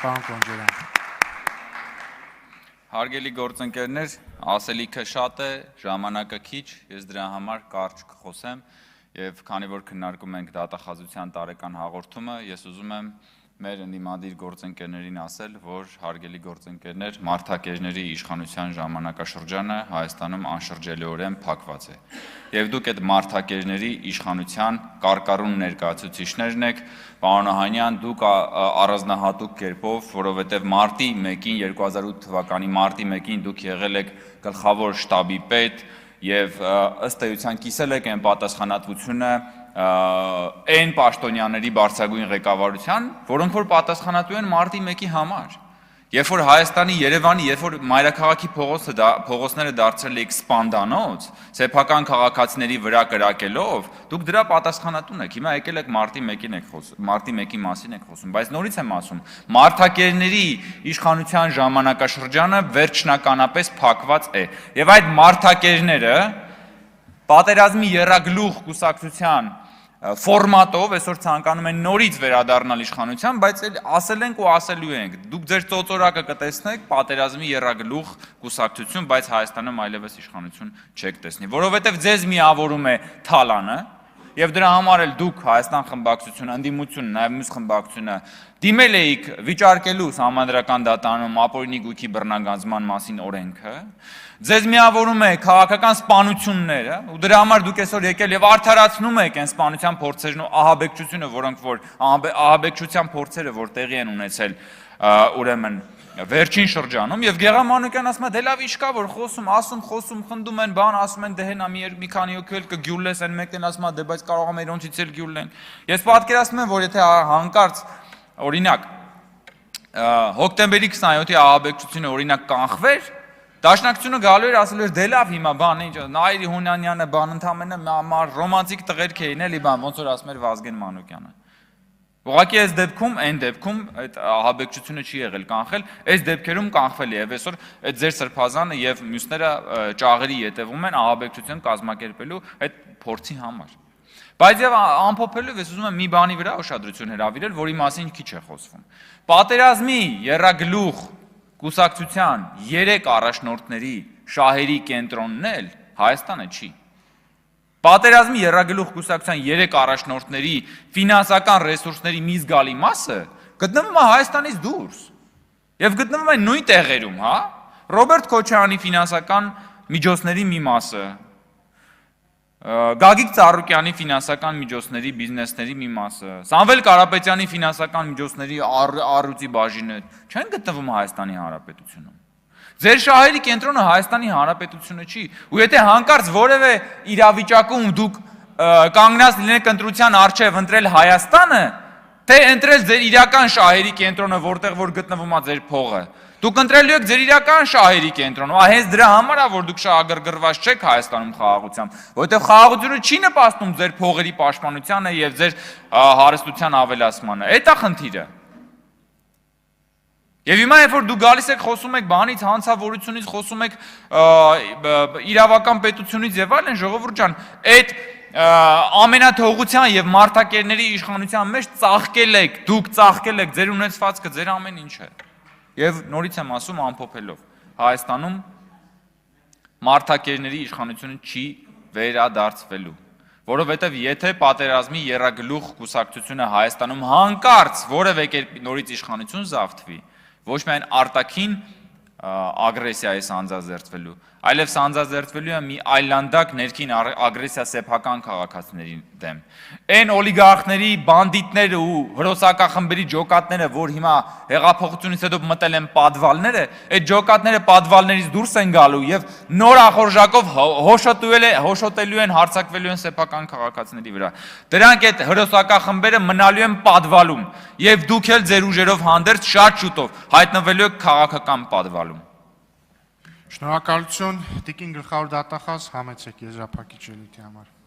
Պարոն Կոնջարյան։ Հարգելի գործընկերներ, ասելիքը շատ է, ժամանակը քիչ, ես դրա համար կարճ կխոսեմ եւ քանի որ քննարկում ենք դատախազության տարեկան հաղորդումը, ես ուզում եմ մեր ընդդիմադիր գործընկերներին ասել, որ հարգելի գործընկերներ, մարդակերների իշխանության ժամանակաշրջանը Հայաստանում անշրջելիորեն փակված է։ Եվ դուք այդ մարդակերների իշխանության կարկառուն ներկայացուցիչներն եք, պարոն Օհանյան, դուք առանձնահատուկ կերպով, որովհետև մարտի 1-ին 2008 թվականի մարտի 1-ին դուք եղել եք գլխավոր շտաբի պետ եւ ըստ էության կիսել եք այն պատասխանատվությունը այն պաշտոնյաների բարձրագույն ղեկավարության, որոնք որ պատասխանատու են մարտի 1-ի համար։ Երբ որ Հայաստանի Երևանի, երբ որ մայրաքաղաքի փողոցները դարձրել եք սպանդանոց, սեփական քաղաքացիների վրա կրակելով, դուք դրա պատասխանատուն եք։ Հիմա եկել եք մարտի 1-ին եք խոսում, մարտի 1-ի մասին եք խոսում, բայց նորից եմ ասում, մարդակերների իշխանության ժամանակաշրջանը վերջնականապես փակված է։ Եվ այդ մարդակերները պատերազմի եռագլուխ կուսակցության ֆորմատով այսօր ցանկանում են նորից վերադառնալ իշխանության, բայց ասել ենք ու ասելու ենք, դուք ձեր ծոծորակը կտեսնեք պատերազմի եռագլուխ կուսակցություն, բայց Հայաստանում այլևս իշխանություն չեք տեսնի, որովհետև ձեզ միավորում է Թալանը, եւ դրա համար էլ դուք Հայաստան խմբակցությունը, ընդդիմությունը, նաեւ մյուս խմբակցությունը դիմել էիք վիճարկելու Սահմանադրական դատարանում ապօրինի գույքի բռնագանձման մասին օրենքը, ձեզ միավորում է քաղաքական սպանությունները, ու դրա համար դուք այսօր եկել եւ արդարացնում եք այն սպանության փորձերն ու ահաբեկչությունը, որոնք որ ահաբեկչության փորձերը, որ տեղի են ունեցել, ուրեմն վերջին շրջանում, եւ Գեղամ Մանուկյանն ասում է, դե լավ ինչ կա, որ խոսում, խնդում են, բան ասում են, դե հենա մի քանի հոգի էլ կգյուլես, այն մեկն ասում է, դե բայց կարող է իրոնցից էլ գյուլեն։ Ես պատկերացնում եմ, որ եթե հանկարծ օրինակ հոկտեմբերի 27-ի ահաբեկչությունը օրինակ կանխվեր, Դաշնակցությունը գալու էր ասելու էր դե լավ հիմա բան ինչ Նայիրի Հունանյանը բան ընդամենը ռոմանտիկ տղերք էին էլի բան ոնց որ ասում էր Վազգեն Մանուկյանը։ Ուղղակի այս դեպքում, այն դեպքում այդ ահաբեկչությունը չի եղել կանխել, այս դեպքերում կանխվել է եւ այսօր այդ ձեր սրբազանը եւ մյուսները ճաղերի յետևում են ահաբեկչություն կազմակերպելու այդ փորձի համար։ Բայց եւ ամփոփելու ես ուզում եմ մի բանի վրա ուշադրություն հրավիրել, որի մասին քիչ է խոսվում։ Պատերազմի եռագլուխ կուսակցության 3 առաջնորդների շահերի կենտրոնն էլ Հայաստանը չի։ Պատերազմի եռագլուխ կուսակցության 3 առաջնորդների ֆինանսական ռեսուրսների մի զգալի մասը գտնվում է Հայաստանից դուրս եւ գտնվում է նույն տեղերում, հա։ Ռոբերտ Քոչարյանի ֆինանսական միջոցների մի մասը, Գագիկ Ծառուկյանի ֆինանսական միջոցների բիզնեսների մի մասը, Սամվել Կարապետյանի ֆինանսական միջոցների առյուծի բաժինը չեն գտնվում Հայաստանի Հանրապետությունում։ Ձեր շահերի կենտրոնը Հայաստանի Հանրապետությունը չի, ու եթե հանկարծ որևէ իրավիճակում դուք կանգնած լինեք ընտրության առջև ընտրել Հայաստանը, թե ընտրել ձեր իրական շահերի կենտրոնը, որտեղ որ գտնվում է ձեր փողը, դուք ընտրելու եք ձեր իրական շահերի կենտրոնը, հենց դրա համար է, որ դուք շահագրգռված չեք Հայաստանում խաղաղությամբ, որովհետև խաղաղությունը չի նպաստում ձեր փողերի պաշտպանությանը եւ ձեր հարստության ավելացմանը։ Էդ է խնդիրը։ Եվ հիմա երբ որ դուք գալիս եք խոսում եք բանից, հանցավորությունից, խոսում եք իրավական պետությունից եւ այլն, ժողովուրդ ջան, այդ ամենաթողության եւ մարդակերների իշխանության մեջ ծաղկել եք, դուք ծաղկել եք ձեր ունեցվածքը, ձեր ամեն ինչը։ Եվ նորից եմ ասում ամփոփելով, Հայաստանում մարդակերների իշխանությունը չի վերադարձվելու, որովհետև եթե պատերազմի եռագլուխ կուսակցությունը Հայաստանում հանկարծ որևէ կերպ նորից իշխանություն զավթվի, ոչ միայն արտաքին ագրեսիայի սանձազերծվելու, այլև սանձազերծվելու է մի այլանդակ ներքին ագրեսիա սեփական քաղաքացիների դեմ։ Այն օլիգարխների, բանդիտները ու հրոսակախմբերի ջոկատները, որ հիմա հեղափոխությունից հետո մտել են պատվալները, այդ ջոկատները պատվալներից դուրս են գալու եւ նոր ախորժակով հոշոտելու են, հարձակվելու են սեփական քաղաքացիների վրա։ Դրանք այդ հրոսակախմբերը մնալու են պատվալում եւ դուք էլ ձեր ուժերով հանդերձ շատ շուտով հայտնվելու եք քաղաքական պատվալում։ Շնորհակալություն, Տիկին գլխավոր դատախազ, համեցեք եզրափակիչ ելույթի համար։